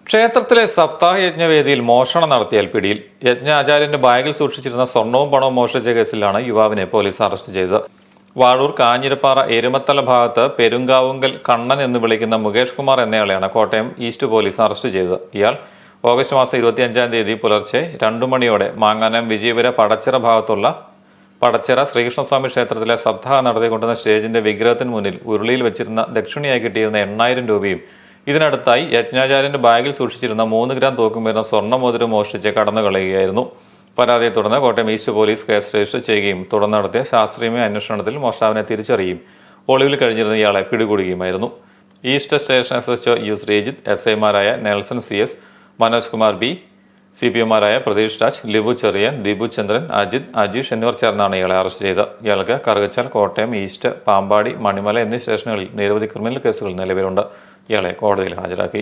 ക്ഷേത്രത്തിലെ സപ്താഹ യജ്ഞവേദിയിൽ മോഷണം നടത്തിയാൽ പിടിയിൽ. യജ്ഞാചാര്യന്റെ ബാഗിൽ സൂക്ഷിച്ചിരുന്ന സ്വർണവും പണവും മോഷ്ടിച്ച കേസിലാണ് യുവാവിനെ പോലീസ് അറസ്റ്റ് ചെയ്തത്. വാഴൂർ കാഞ്ഞിരപ്പാറ എരുമത്തല ഭാഗത്ത് പെരുങ്കാവുങ്കൽ കണ്ണൻ എന്ന് വിളിക്കുന്ന മുകേഷ് കുമാർ എന്നയാളെയാണ് കോട്ടയം ഈസ്റ്റ് പോലീസ് അറസ്റ്റ് ചെയ്തത്. ഇയാൾ ഓഗസ്റ്റ് മാസം 25-ാം തീയതി പുലർച്ചെ 2 മണിയോടെ മാങ്ങാനം വിജയപുര പടച്ചിറ ഭാഗത്തുള്ള പടച്ചിറ ശ്രീകൃഷ്ണസ്വാമി ക്ഷേത്രത്തിലെ സപ്താഹ നടത്തിക്കൊണ്ടുവന്ന സ്റ്റേജിന്റെ വിഗ്രഹത്തിന് മുന്നിൽ ഉരുളിയിൽ വെച്ചിരുന്ന ദക്ഷിണയായി കിട്ടിയിരുന്ന 8000 രൂപയും ഇതിനടുത്തായി യജ്ഞാചാര്യന്റെ ബാഗിൽ സൂക്ഷിച്ചിരുന്ന 3 ഗ്രാം തൂക്കം വരുന്ന സ്വർണ്ണമോതിരം മോഷ്ടിച്ച് കടന്നു കളയുകയായിരുന്നു. പരാതിയെ തുടർന്ന് Kottayam east police case register ചെയ്യുകയും തുടർന്ന് നടത്തിയ ശാസ്ത്രീയമായ അന്വേഷണത്തിൽ മോഷ്ടാവിനെ തിരിച്ചറിയുകയും ഒളിവിൽ കഴിഞ്ഞിരുന്ന ഇയാളെ പിടികൂടുകയുമായിരുന്നു. East station SHO U Sreejith, SI-മാരായ Nelson CS, Manoj Kumar B, CPO-മാരായ പ്രതീഷ് രാജ്, ലിബു ചെറിയൻ, ദീപു ചന്ദ്രൻ, അജിത്, അജീഷ് എന്നിവർ ചേർന്നാണ് ഇയാളെ അറസ്റ്റ് ചെയ്തത്. ഇയാൾക്ക് കറുകച്ചാൽ, കോട്ടയം ഈസ്റ്റ്, പാമ്പാടി, മണിമല എന്നീ സ്റ്റേഷനുകളിൽ നിരവധി ക്രിമിനൽ കേസുകൾ നിലവിലുണ്ട്. ഇയാളെ കോടതിയിൽ ഹാജരാക്കി.